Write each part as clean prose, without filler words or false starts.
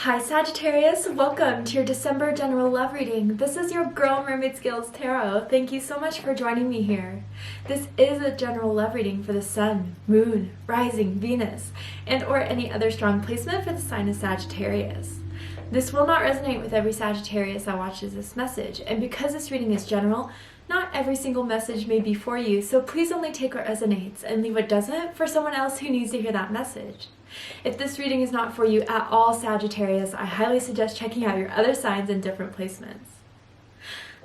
Hi Sagittarius, welcome to your December general love reading. This is your girl Mermaid Skills Tarot. Thank you so much for joining me here. This is a general love reading for the Sun, Moon, Rising, Venus, and or any other strong placement for the sign of Sagittarius. This will not resonate with every Sagittarius that watches this message, and because this reading is general, not every single message may be for you, so please only take what resonates and leave what doesn't for someone else who needs to hear that message. If this reading is not for you at all, Sagittarius, I highly suggest checking out your other signs and different placements.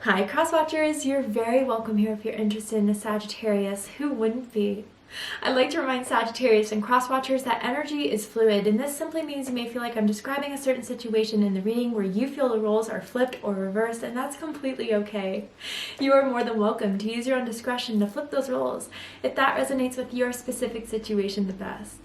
Hi Crosswatchers, you're very welcome here if you're interested in a Sagittarius. Who wouldn't be? I'd like to remind Sagittarius and Crosswatchers that energy is fluid, and this simply means you may feel like I'm describing a certain situation in the reading where you feel the roles are flipped or reversed, and that's completely okay. You are more than welcome to use your own discretion to flip those roles if that resonates with your specific situation the best.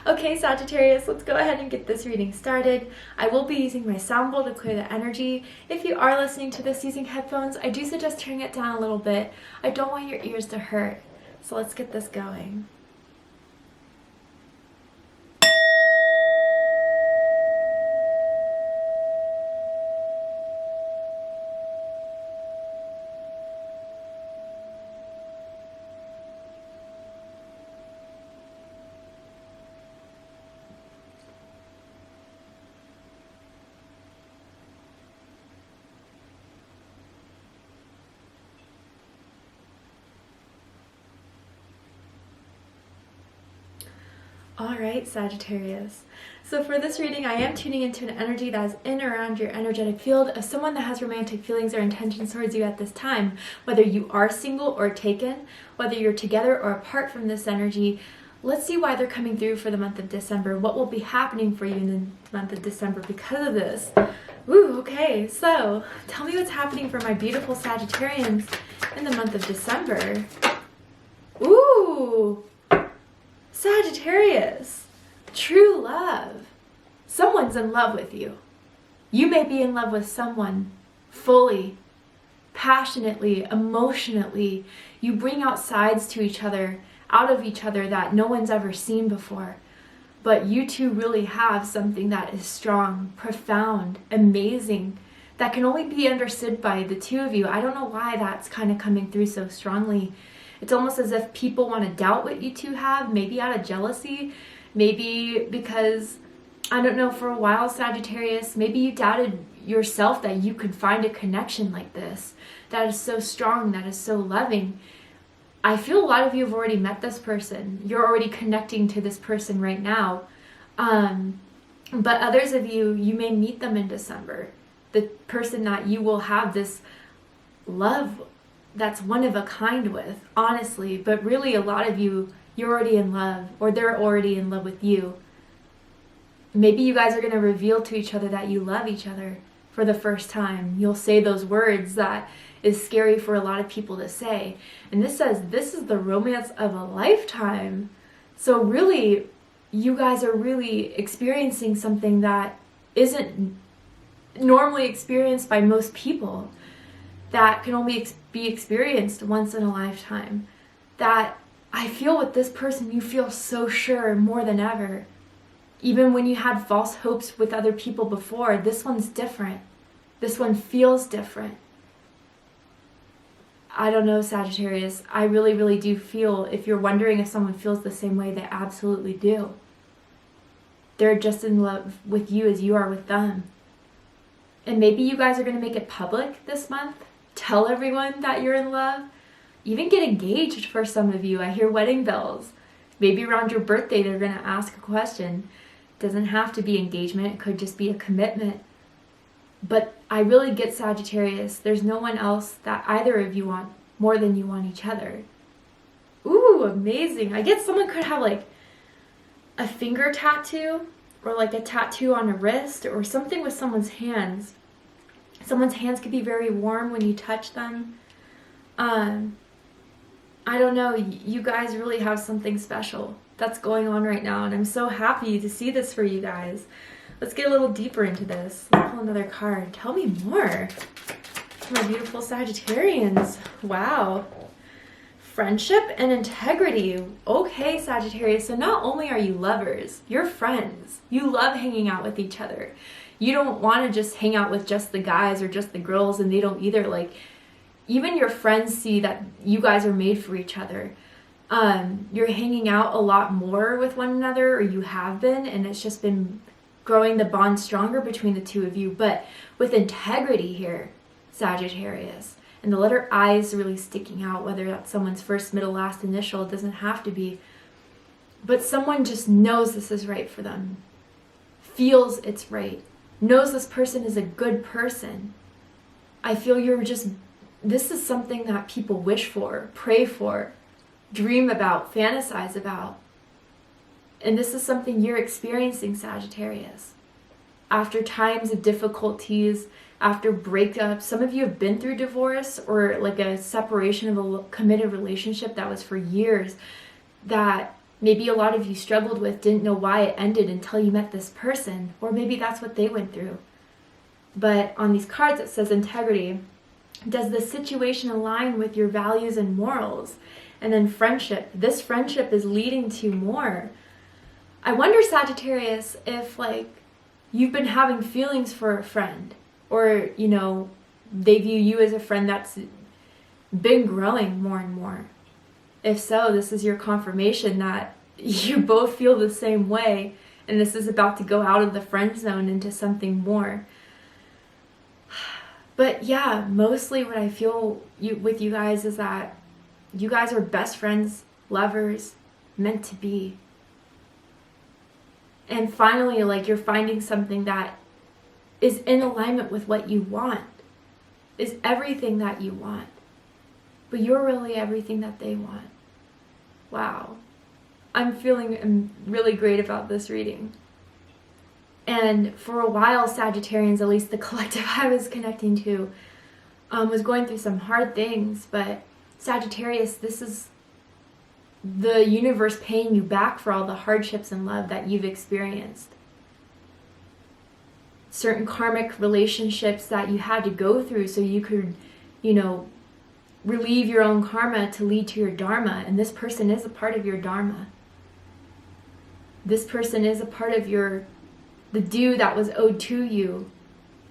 Okay, Sagittarius, let's go ahead and get this reading started. I will be using my sound bowl to clear the energy. If you are listening to this using headphones, I do suggest turning it down a little bit. I don't want your ears to hurt. So let's get this going. Alright, Sagittarius. So for this reading, I am tuning into an energy that is in around your energetic field of someone that has romantic feelings or intentions towards you at this time. Whether you are single or taken, whether you're together or apart from this energy, let's see why they're coming through for the month of December. What will be happening for you in the month of December because of this? Ooh, okay, so tell me what's happening for my beautiful Sagittarians in the month of December. Ooh! Sagittarius, true love. Someone's in love with you. You may be in love with someone fully, passionately, emotionally. You bring out sides to each other, out of each other that no one's ever seen before. But you two really have something that is strong, profound, amazing, that can only be understood by the two of you. I don't know why that's kind of coming through so strongly. It's almost as if people want to doubt what you two have, maybe out of jealousy, maybe because, I don't know, for a while, Sagittarius, maybe you doubted yourself that you could find a connection like this, that is so strong, that is so loving. I feel a lot of you have already met this person. You're already connecting to this person right now. But others of you, you may meet them in December. The person that you will have this love that's one of a kind with, honestly, but really a lot of you, you're already in love, or they're already in love with you. Maybe you guys are going to reveal to each other that you love each other for the first time. You'll say those words that is scary for a lot of people to say. And this says this is the romance of a lifetime. So really, you guys are really experiencing something that isn't normally experienced by most people, that can only be experienced once in a lifetime. That I feel with this person, you feel so sure more than ever. Even when you had false hopes with other people before, this one's different. This one feels different. I don't know, Sagittarius. I really, really do feel, if you're wondering if someone feels the same way, they absolutely do. They're just in love with you as you are with them. And maybe you guys are going to make it public this month. Tell everyone that you're in love. Even get engaged for some of you. I hear wedding bells. Maybe around your birthday they're going to ask a question. It doesn't have to be engagement. It could just be a commitment. But I really get, Sagittarius. There's no one else that either of you want more than you want each other. Ooh, amazing. I guess someone could have like a finger tattoo, or like a tattoo on a wrist, or something with someone's hands. Someone's hands could be very warm when you touch them. I don't know, you guys really have something special that's going on right now, and I'm so happy to see this for you guys. Let's get a little deeper into this. Let's pull another card. Tell me more. My beautiful Sagittarians. Wow. friendship and integrity. Okay, Sagittarius, so not only are you lovers, you're friends. You love hanging out with each other. You don't want to just hang out with just the guys or just the girls, and they don't either. Like, even your friends see that you guys are made for each other. You're hanging out a lot more with one another, or you have been, and it's just been growing the bond stronger between the two of you. But with integrity here, Sagittarius, and the letter I is really sticking out, whether that's someone's first, middle, last initial, it doesn't have to be. But someone just knows this is right for them, feels it's right, knows this person is a good person. I feel this is something that people wish for, pray for, dream about, fantasize about. And this is something you're experiencing, Sagittarius. After times of difficulties, after breakups, some of you have been through divorce or like a separation of a committed relationship that was for years, that maybe a lot of you struggled with, didn't know why it ended until you met this person, or maybe that's what they went through. But on these cards it says integrity. Does the situation align with your values and morals? And then friendship. This friendship is leading to more. I wonder, Sagittarius, if like you've been having feelings for a friend, or they view you as a friend that's been growing more and more. If so, this is your confirmation that you both feel the same way, and this is about to go out of the friend zone into something more. But yeah, mostly what I feel with you guys is that you guys are best friends, lovers, meant to be. And finally, like, you're finding something that is in alignment with what you want, is everything that you want. But you're really everything that they want. Wow. I'm feeling really great about this reading. And for a while, Sagittarians, at least the collective I was connecting to, was going through some hard things. But Sagittarius, this is the universe paying you back for all the hardships in love that you've experienced. Certain karmic relationships that you had to go through so you could, relieve your own karma to lead to your dharma. And this person is a part of your dharma. This person is a part of the due that was owed to you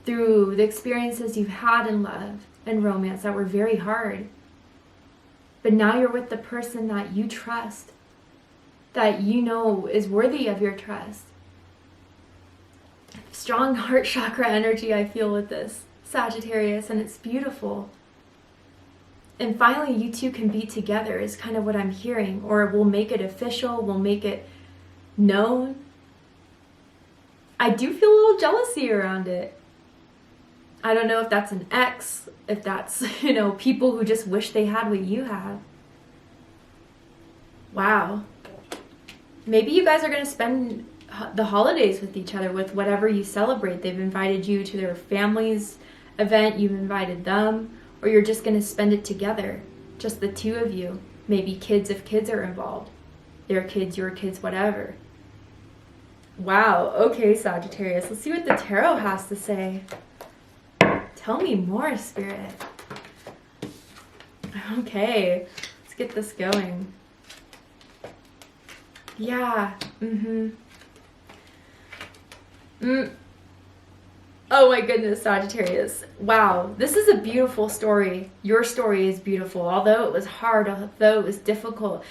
through the experiences you've had in love and romance that were very hard. But now you're with the person that you trust, that you know is worthy of your trust. Strong heart chakra energy I feel with this, Sagittarius, and it's beautiful. And finally, you two can be together is kind of what I'm hearing, or we'll make it official, we'll make it known. I do feel a little jealousy around it. I don't know if that's an ex, if that's, people who just wish they had what you have. Wow. Maybe you guys are going to spend the holidays with each other, with whatever you celebrate. They've invited you to their family's event, you've invited them, or you're just going to spend it together, just the two of you. Maybe kids if kids are involved. Their kids, your kids, whatever. Wow, okay, Sagittarius. Let's see what the tarot has to say. Tell me more, Spirit. Okay, let's get this going. Yeah, Oh my goodness, Sagittarius. Wow, this is a beautiful story. Your story is beautiful. Although it was hard, although it was difficult,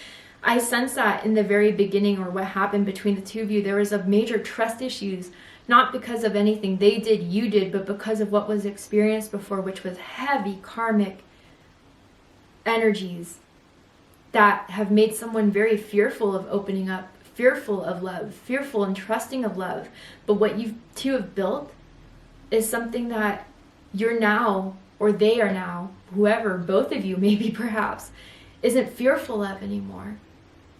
I sense that in the very beginning, or what happened between the two of you, there was a major trust issues, not because of anything they did, you did, but because of what was experienced before, which was heavy karmic energies that have made someone very fearful of opening up, fearful of love, fearful and trusting of love. But what you two have built is something that you're now, or they are now, whoever, both of you maybe perhaps, isn't fearful of anymore.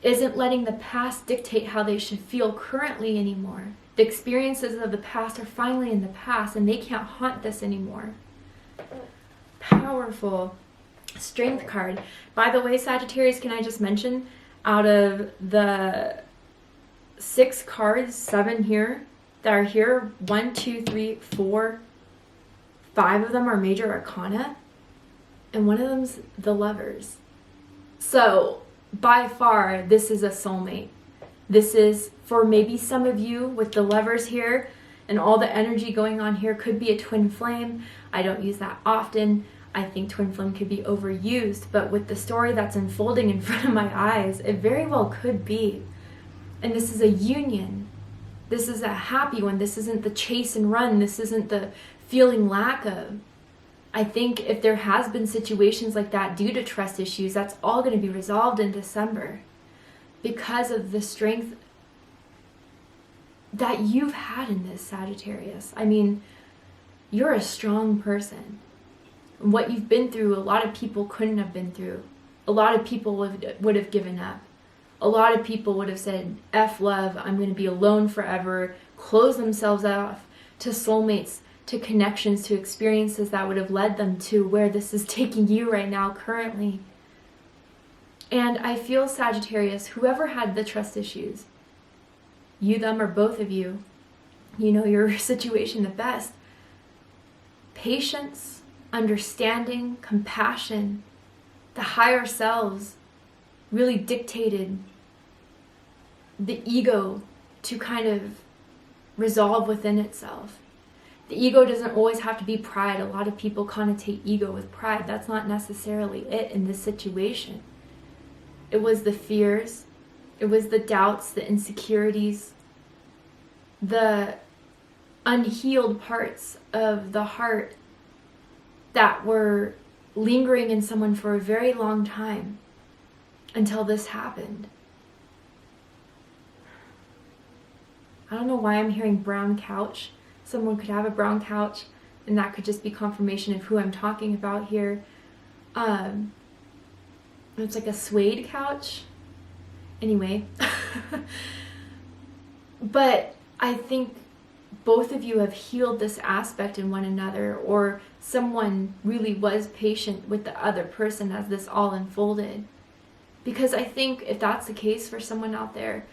Isn't letting the past dictate how they should feel currently anymore. The experiences of the past are finally in the past, and they can't haunt this anymore. Powerful. Strength card. By the way, Sagittarius, can I just mention, out of the 6 cards, 7 here, that are here, 1, 2, 3, 4, 5 of them are major arcana, and one of them's the Lovers. So by far, this is a soulmate. This is, for maybe some of you with the lovers here and all the energy going on here, could be a twin flame. I don't use that often. I think twin flame could be overused, but with the story that's unfolding in front of my eyes, it very well could be. And this is a union. This is a happy one. This isn't the chase and run. This isn't the feeling lack of. I think if there has been situations like that due to trust issues, that's all going to be resolved in December because of the strength that you've had in this, Sagittarius. I mean, you're a strong person. What you've been through, a lot of people couldn't have been through. A lot of people would have given up. A lot of people would have said, F love, I'm going to be alone forever, close themselves off to soulmates, to connections, to experiences that would have led them to where this is taking you right now currently. And I feel, Sagittarius, whoever had the trust issues, you, them, or both of you, you know your situation the best. Patience, understanding, compassion, the higher selves really dictated the ego to kind of resolve within itself. The ego doesn't always have to be pride. A lot of people connotate ego with pride. That's not necessarily it in this situation. It was the fears, it was the doubts, the insecurities, the unhealed parts of the heart that were lingering in someone for a very long time until this happened. I don't know why I'm hearing brown couch. Someone could have a brown couch, and that could just be confirmation of who I'm talking about here. It's like a suede couch. Anyway. But I think both of you have healed this aspect in one another, or someone really was patient with the other person as this all unfolded. Because I think if that's the case for someone out there,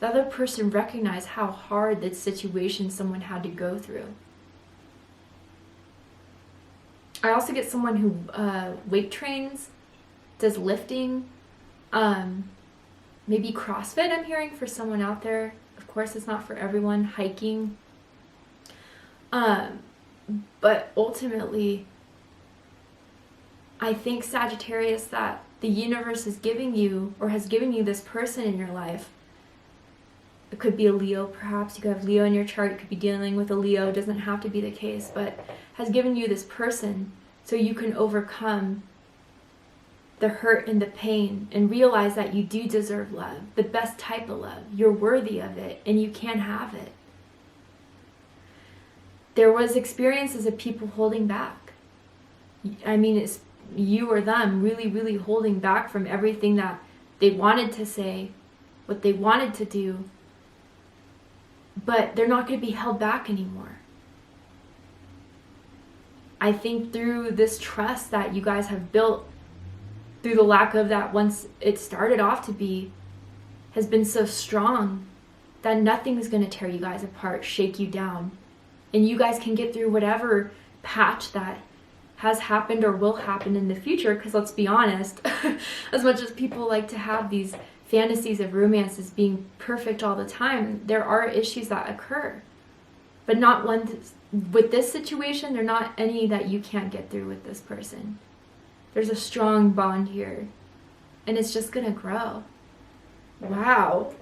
the other person recognized how hard this situation someone had to go through. I also get someone who weight trains, does lifting, maybe CrossFit I'm hearing for someone out there. Of course, it's not for everyone. Hiking. But ultimately, I think, Sagittarius, that the universe is giving you, or has given you, this person in your life. It could be a Leo, perhaps. You could have Leo in your chart. You could be dealing with a Leo. It doesn't have to be the case, but has given you this person so you can overcome the hurt and the pain and realize that you do deserve love, the best type of love. You're worthy of it, and you can have it. There was experiences of people holding back. I mean, it's you or them really, really holding back from everything that they wanted to say, what they wanted to do, but they're not going to be held back anymore. I think through this trust that you guys have built, through the lack of that once it started off to be, has been so strong that nothing is going to tear you guys apart, shake you down. And you guys can get through whatever patch that has happened or will happen in the future. Because let's be honest, as much as people like to have these fantasies of romance as being perfect all the time, there are issues that occur. But not one with this situation, there are not any that you can't get through with this person. There's a strong bond here. And it's just going to grow. Wow.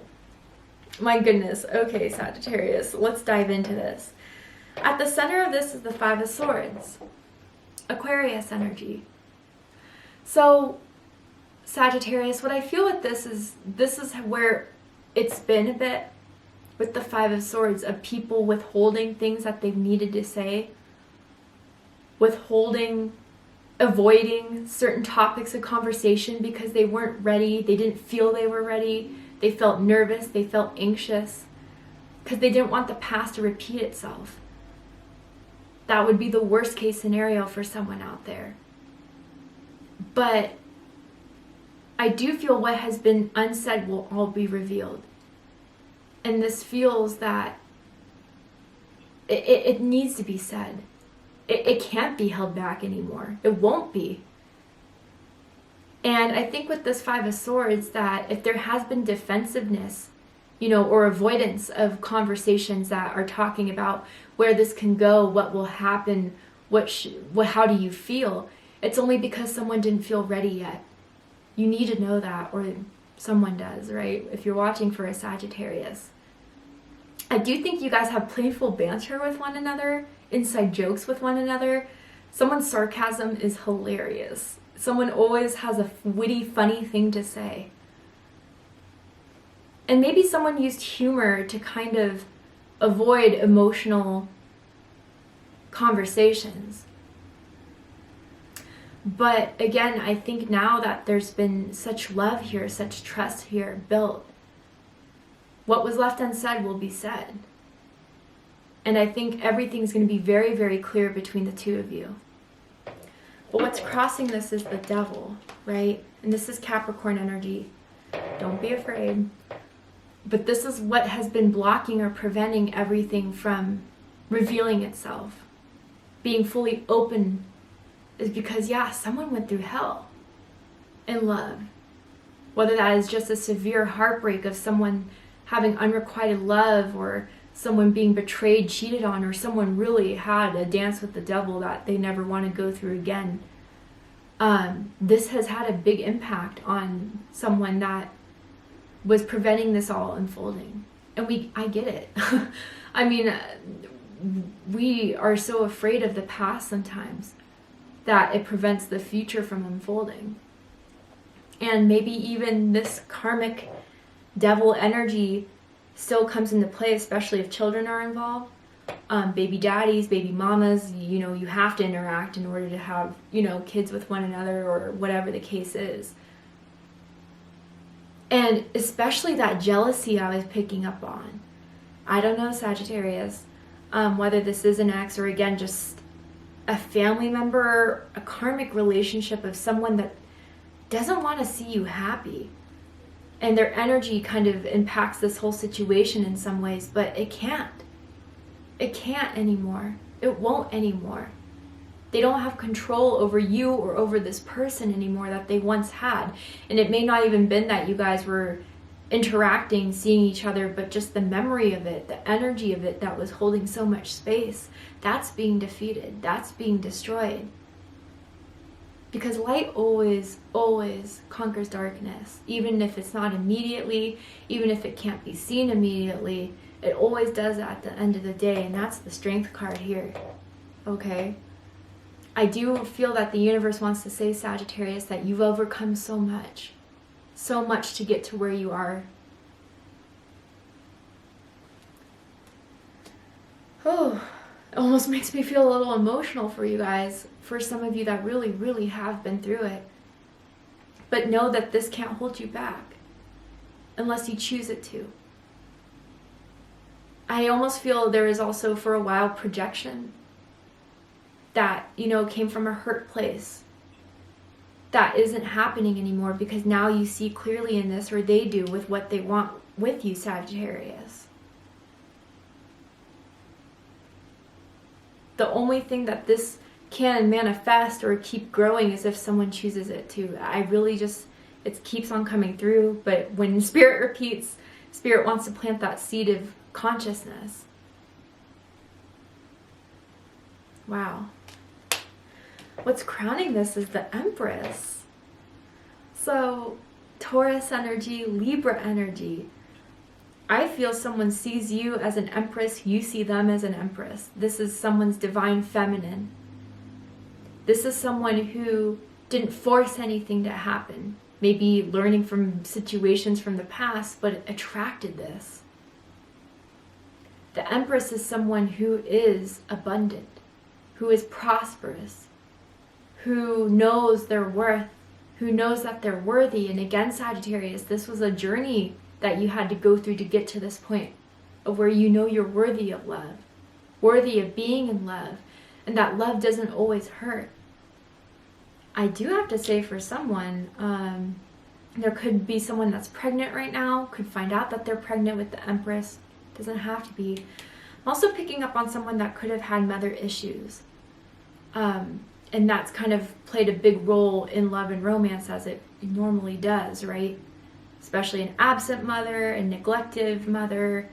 My goodness. Okay, Sagittarius, let's dive into this. At the center of this is the Five of Swords. Aquarius energy. So, Sagittarius, what I feel with this is where it's been a bit with the Five of Swords, of people withholding things that they've needed to say, withholding, avoiding certain topics of conversation because they weren't ready, they didn't feel they were ready, they felt nervous, they felt anxious, because they didn't want the past to repeat itself. That would be the worst case scenario for someone out there. But I do feel what has been unsaid will all be revealed. And this feels that it needs to be said. It can't be held back anymore. It won't be. And I think with this Five of Swords that if there has been defensiveness, you know, or avoidance of conversations that are talking about where this can go, what will happen, how do you feel, it's only because someone didn't feel ready yet. You need to know that, or someone does, right? If you're watching for a Sagittarius. I do think you guys have playful banter with one another, inside jokes with one another. Someone's sarcasm is hilarious. Someone always has a witty, funny thing to say. And maybe someone used humor to kind of avoid emotional conversations. But again, I think now that there's been such love here, such trust here built, what was left unsaid will be said. And I think everything's going to be very, very clear between the two of you. But what's crossing this is the Devil, right? And this is Capricorn energy. Don't be afraid. But this is what has been blocking or preventing everything from revealing itself. Being fully open is because, yeah, someone went through hell in love. Whether that is just a severe heartbreak of someone having unrequited love, or someone being betrayed, cheated on, or someone really had a dance with the devil that they never want to go through again. This has had a big impact on someone that was preventing this all unfolding. And I get it. I mean, we are so afraid of the past sometimes that it prevents the future from unfolding. And maybe even this karmic devil energy still comes into play, especially if children are involved. Baby daddies, baby mamas, you know, you have to interact in order to have, you know, kids with one another, or whatever the case is. And especially that jealousy I was picking up on. I don't know, Sagittarius, whether this is an ex or, again, just a family member, a karmic relationship of someone that doesn't want to see you happy. And their energy kind of impacts this whole situation in some ways, but it can't. It can't anymore. It won't anymore. They don't have control over you or over this person anymore that they once had. And it may not even been that you guys were interacting, seeing each other, but just the memory of it, the energy of it that was holding so much space, that's being defeated. That's being destroyed. Because light always, always conquers darkness. Even if it's not immediately, even if it can't be seen immediately, it always does at the end of the day. And that's the Strength card here. Okay? I do feel that the universe wants to say, Sagittarius, that you've overcome so much to get to where you are. Oh, it almost makes me feel a little emotional for you guys, for some of you that really, really have been through it. But know that this can't hold you back unless you choose it to. I almost feel there is also, for a while, projection that, you know, came from a hurt place that isn't happening anymore, because now you see clearly in this, or they do, with what they want with you, Sagittarius. The only thing that this can manifest or keep growing is if someone chooses it to. I really just, it keeps on coming through, but when Spirit repeats, Spirit wants to plant that seed of consciousness. Wow. What's crowning this is the Empress. So, Taurus energy, Libra energy. I feel someone sees you as an Empress, you see them as an Empress. This is someone's divine feminine. This is someone who didn't force anything to happen. Maybe learning from situations from the past, but attracted this. The Empress is someone who is abundant, who is prosperous, who knows their worth, who knows that they're worthy. And again, Sagittarius, this was a journey that you had to go through to get to this point of where you know you're worthy of love, worthy of being in love, and that love doesn't always hurt. I do have to say, for someone, there could be someone that's pregnant right now, could find out that they're pregnant with the Empress. Doesn't have to be. I'm also picking up on someone that could have had mother issues. And And that's kind of played a big role in love and romance, as it normally does, right? Especially an absent mother, a neglected mother,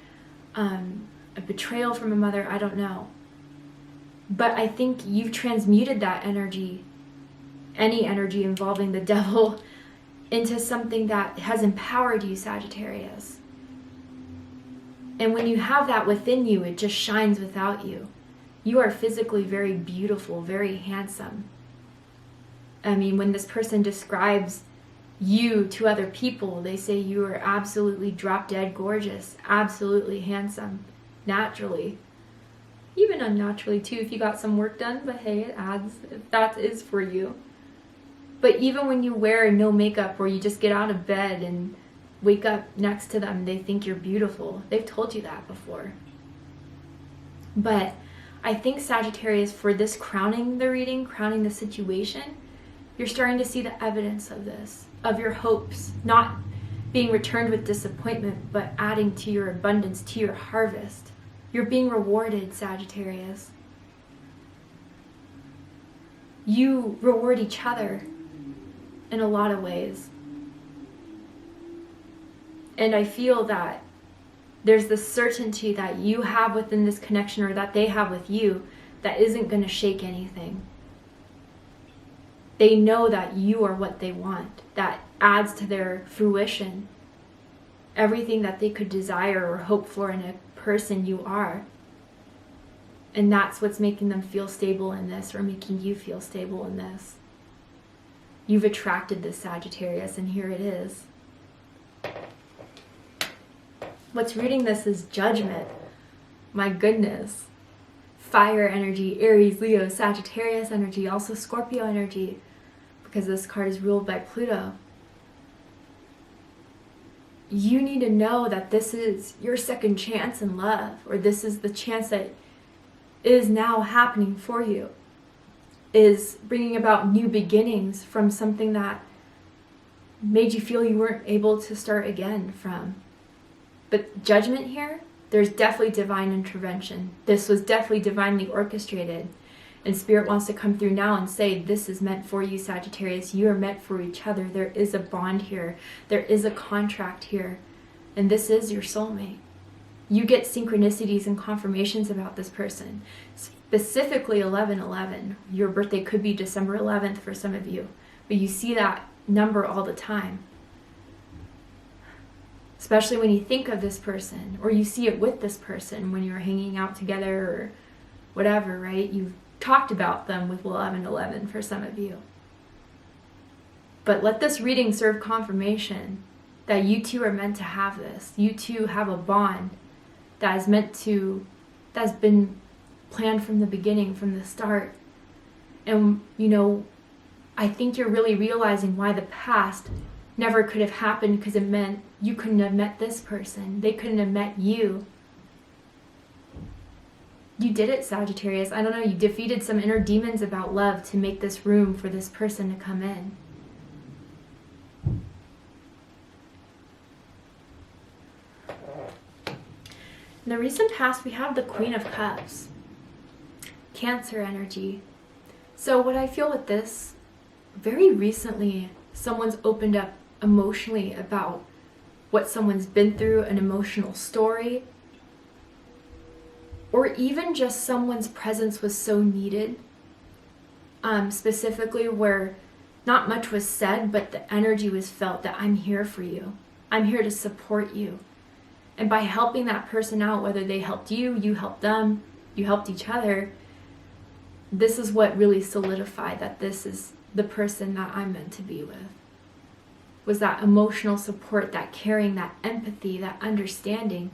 a betrayal from a mother, I don't know. But I think you've transmuted that energy, any energy involving the devil, into something that has empowered you, Sagittarius. And when you have that within you, it just shines without you. You are physically very beautiful, very handsome. I mean, when this person describes you to other people, they say you are absolutely drop dead gorgeous, absolutely handsome, naturally. Even unnaturally too, if you got some work done, but hey, it adds, if that is for you. But even when you wear no makeup, or you just get out of bed and wake up next to them, they think you're beautiful. They've told you that before. But I think, Sagittarius, for this crowning the reading, crowning the situation, you're starting to see the evidence of this, of your hopes not being returned with disappointment, but adding to your abundance, to your harvest. You're being rewarded, Sagittarius. You reward each other in a lot of ways. And I feel that there's this certainty that you have within this connection, or that they have with you, that isn't going to shake anything. They know that you are what they want. That adds to their fruition. Everything that they could desire or hope for in a person, you are. And that's what's making them feel stable in this, or making you feel stable in this. You've attracted this, Sagittarius, and here it is. What's reading this is Judgment. My goodness. Fire energy, Aries, Leo, Sagittarius energy, also Scorpio energy, because this card is ruled by Pluto. You need to know that this is your second chance in love, or this is the chance that is now happening for you, is bringing about new beginnings from something that made you feel you weren't able to start again from. But Judgment here, there's definitely divine intervention. This was definitely divinely orchestrated. And Spirit wants to come through now and say, this is meant for you, Sagittarius. You are meant for each other. There is a bond here. There is a contract here. And this is your soulmate. You get synchronicities and confirmations about this person. Specifically 11/11. Your birthday could be December 11th for some of you. But you see that number all the time. Especially when you think of this person, or you see it with this person when you're hanging out together or whatever, right? You've talked about them with 11/11 for some of you. But let this reading serve confirmation that you two are meant to have this. You two have a bond that is meant to, that's been planned from the beginning, from the start. And, you know, I think you're really realizing why the past never could have happened, because it meant you couldn't have met this person. They couldn't have met you. You did it, Sagittarius. I don't know, you defeated some inner demons about love to make this room for this person to come in. In the recent past, we have the Queen of Cups. Cancer energy. So what I feel with this, very recently, someone's opened up emotionally about what someone's been through, an emotional story, or even just someone's presence was so needed, specifically where not much was said, but the energy was felt that I'm here for you. I'm here to support you. And by helping that person out, whether they helped you, you helped them, you helped each other, this is what really solidified that this is the person that I'm meant to be with. Was that emotional support, that caring, that empathy, that understanding.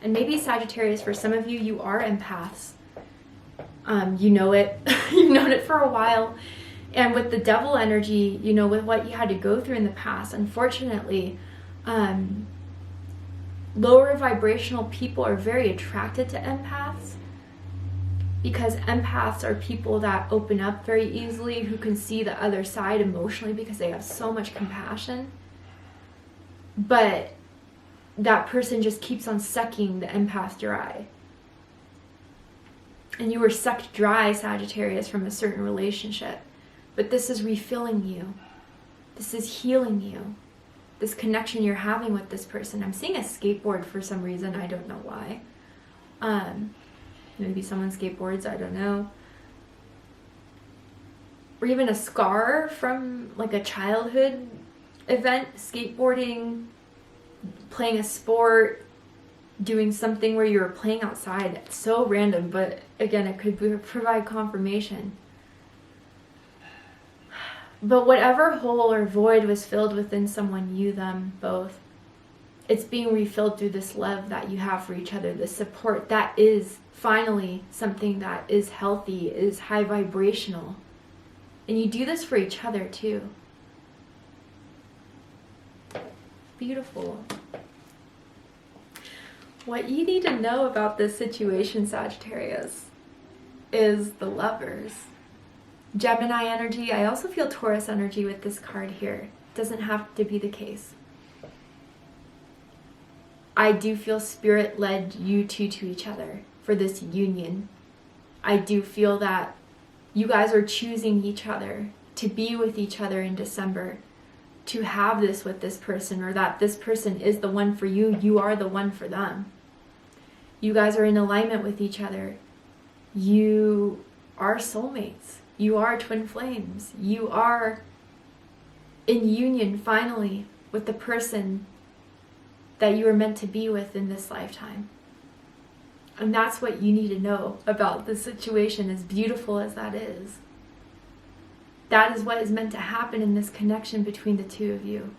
And maybe Sagittarius, for some of you, you are empaths. You know it. You've known it for a while. And with the devil energy, you know, with what you had to go through in the past, unfortunately, lower vibrational people are very attracted to empaths, because empaths are people that open up very easily, who can see the other side emotionally because they have so much compassion. But that person just keeps on sucking the empath dry. and you were sucked dry, Sagittarius, from a certain relationship. But this is refilling you. This is healing you. This connection you're having with this person. I'm seeing a skateboard for some reason. I don't know why. Maybe someone skateboards, I don't know. Or even a scar from like a childhood event, skateboarding, playing a sport, doing something where you were playing outside. It's so random, but again, it could provide confirmation. But whatever hole or void was filled within someone, you, them, both, it's being refilled through this love that you have for each other, this support that is finally something that is healthy, is high vibrational. And you do this for each other too. Beautiful. What you need to know about this situation, Sagittarius, is the Lovers. Gemini energy. I also feel Taurus energy with this card here. Doesn't have to be the case. I do feel Spirit led you two to each other for this union. I do feel that you guys are choosing each other to be with each other in December, to have this with this person, or that this person is the one for you, you are the one for them. You guys are in alignment with each other. You are soulmates. You are twin flames. You are in union finally with the person that you were meant to be with in this lifetime. And that's what you need to know about the situation, as beautiful as that is. That is what is meant to happen in this connection between the two of you.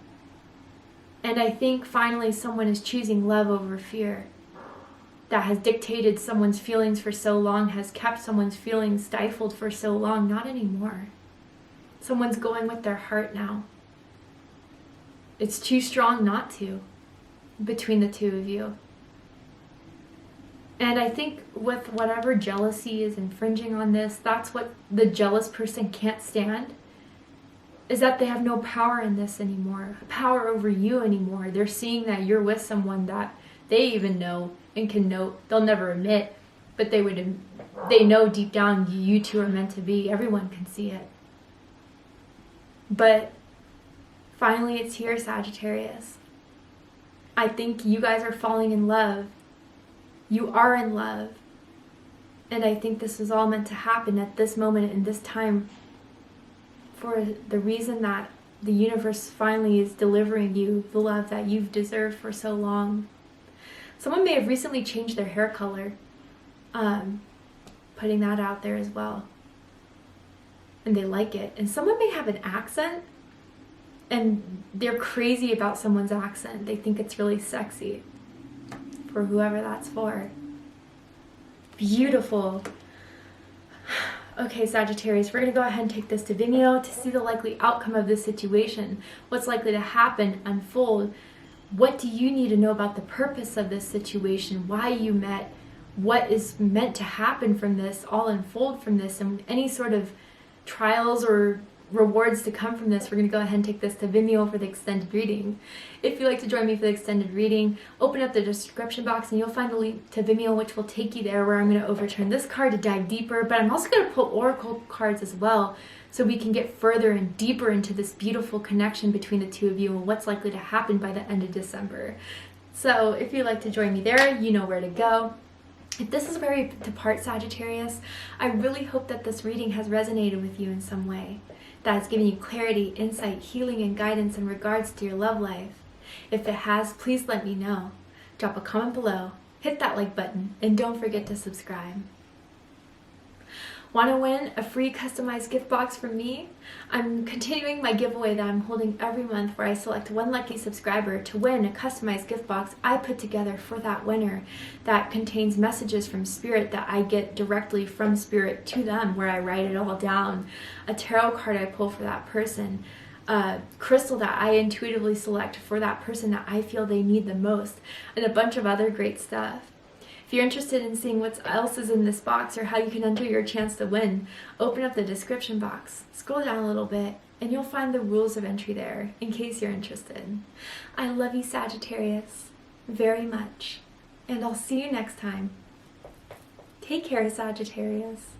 And I think finally someone is choosing love over fear. That has dictated someone's feelings for so long, has kept someone's feelings stifled for so long. Not anymore. Someone's going with their heart now. It's too strong not to, between the two of you. And I think with whatever jealousy is infringing on this, that's what the jealous person can't stand, is that they have no power in this anymore, power over you anymore. They're seeing that you're with someone that they even know and can know, they'll never admit, but they know deep down you two are meant to be. Everyone can see it. But finally it's here, Sagittarius. I think you guys are falling in love. You are in love. And I think this was all meant to happen at this moment in this time, for the reason that the universe finally is delivering you the love that you've deserved for so long. Someone may have recently changed their hair color, putting that out there as well. And they like it. And someone may have an accent, and they're crazy about someone's accent. They think it's really sexy, for whoever that's for. Beautiful. Okay, Sagittarius, we're going to go ahead and take this to Vimeo to see the likely outcome of this situation. What's likely to happen, unfold. What do you need to know about the purpose of this situation? Why you met? What is meant to happen from this? All unfold from this, and any sort of trials or rewards to come from this. We're going to go ahead and take this to Vimeo for the extended reading. If you'd like to join me for the extended reading, open up the description box and you'll find a link to Vimeo, which will take you there, where I'm going to overturn this card to dive deeper, but I'm also going to pull oracle cards as well, so we can get further and deeper into this beautiful connection between the two of you and what's likely to happen by the end of December. So if you'd like to join me there, you know where to go. If this is where you depart, Sagittarius, I really hope that this reading has resonated with you in some way, that has given you clarity, insight, healing, and guidance in regards to your love life. If it has, please let me know. Drop a comment below, hit that like button, and don't forget to subscribe. Want to win a free customized gift box from me? I'm continuing my giveaway that I'm holding every month, where I select one lucky subscriber to win a customized gift box I put together for that winner, that contains messages from Spirit that I get directly from Spirit to them, where I write it all down, a tarot card I pull for that person, a crystal that I intuitively select for that person that I feel they need the most, and a bunch of other great stuff. If you're interested in seeing what else is in this box, or how you can enter your chance to win, open up the description box, scroll down a little bit, and you'll find the rules of entry there, in case you're interested. I love you, Sagittarius, very much, and I'll see you next time. Take care, Sagittarius.